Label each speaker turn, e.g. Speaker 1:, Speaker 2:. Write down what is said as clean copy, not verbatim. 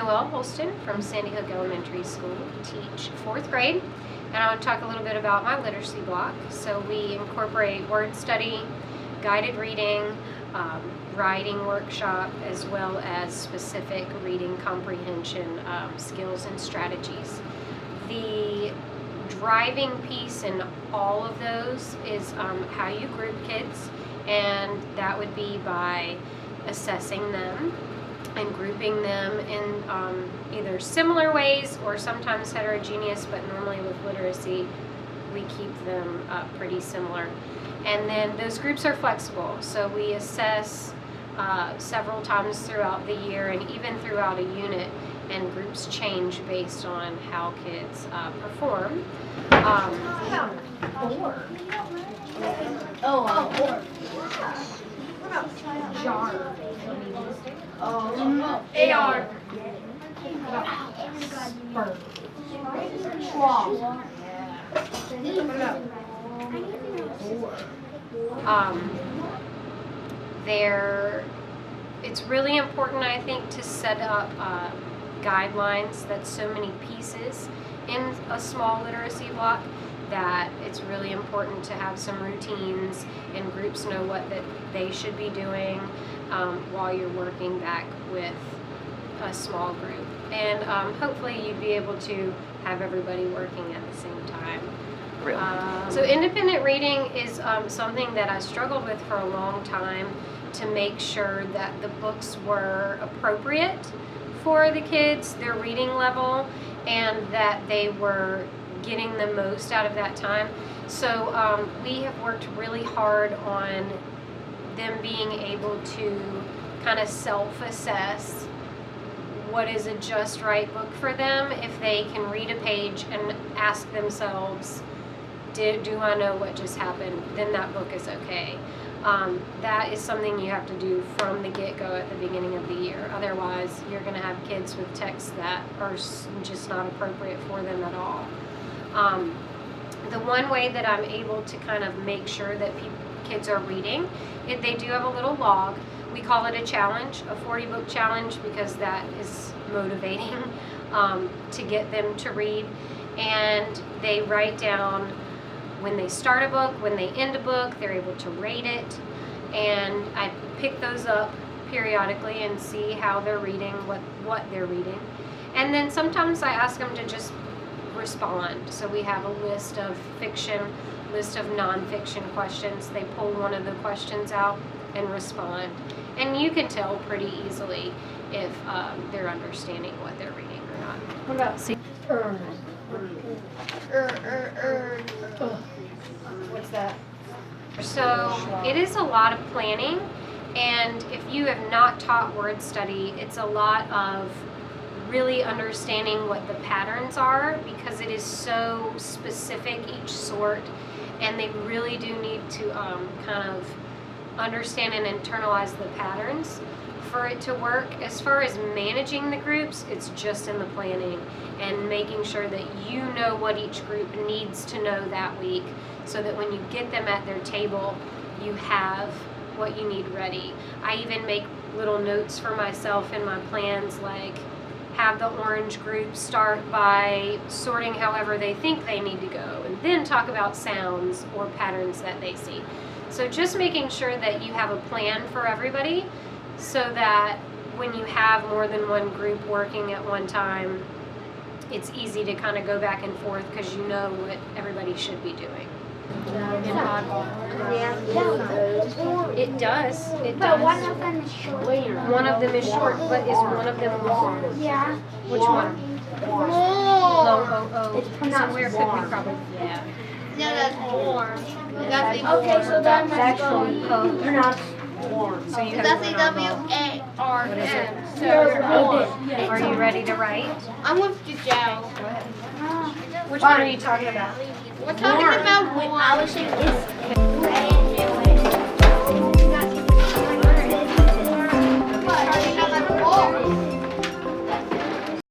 Speaker 1: Noelle Holston from Sandy Hook Elementary School, teach 4th grade, and I want to talk a little bit about my literacy block. So we incorporate word study, guided reading, writing workshop, as well as specific reading comprehension skills and strategies. The driving piece in all of those is how you group kids, and that would be by assessing them and grouping them in either similar ways or sometimes heterogeneous, but normally with literacy we keep them pretty similar. And then those groups are flexible, so we assess several times throughout the year and even throughout a unit, and groups change based on how kids perform.
Speaker 2: Jar.
Speaker 3: AR.
Speaker 1: It's really important, I think, to set up guidelines. That's so many pieces in a small literacy block that it's really important to have some routines and groups know what that they should be doing while you're working back with a small group. And hopefully you'd be able to have everybody working at the same time. So independent reading is something that I struggled with for a long time, to make sure that the books were appropriate for the kids, their reading level, and that they were getting the most out of that time. So we have worked really hard on them being able to kind of self-assess what is a just right book for them. If they can read a page and ask themselves, do I know what just happened, then that book is okay. That is something you have to do from the get-go at the beginning of the year. Otherwise, you're going to have kids with texts that are just not appropriate for them at all. The one way that I'm able to kind of make sure that kids are reading, they do have a little log. We call it a challenge, a 40-book challenge, because that is motivating to get them to read. And they write down when they start a book, when they end a book, they're able to rate it. And I pick those up periodically and see how they're reading, what they're reading. And then sometimes I ask them to just respond. So we have a list of fiction, list of nonfiction questions. They pull one of the questions out and respond. And you can tell pretty easily if they're understanding what they're reading or not.
Speaker 2: What about see? What's that?
Speaker 1: So it is a lot of planning, and if you have not taught word study, it's a lot of really understanding what the patterns are, because it is so specific, each sort, and they really do need to kind of understand and internalize the patterns for it to work. As far as managing the groups, it's just in the planning and making sure that you know what each group needs to know that week, so that when you get them at their table, you have what you need ready. I even make little notes for myself in my plans, like have the orange group start by sorting however they think they need to go, and then talk about sounds or patterns that they see. So just making sure that you have a plan for everybody, so that when you have more than one group working at one time, it's easy to kind of go back and forth because you know what everybody should be doing. It does. It
Speaker 3: But
Speaker 1: does.
Speaker 3: one of them is short.
Speaker 1: One of them is short, but is one of them long?
Speaker 3: Yeah.
Speaker 1: Which one?
Speaker 3: More.
Speaker 1: Low. Somewhere could be probably. Yeah.
Speaker 3: No, that's more. That's
Speaker 2: Okay, so then let's
Speaker 1: Actually,
Speaker 2: go. Pronounce
Speaker 1: So you have
Speaker 3: That's
Speaker 1: one
Speaker 3: a
Speaker 1: on both.
Speaker 3: W-A-R-N.
Speaker 1: So are you ready to write?
Speaker 3: I'm with Giselle.
Speaker 1: Which one are you talking about?
Speaker 3: We're talking about more. I was saying it's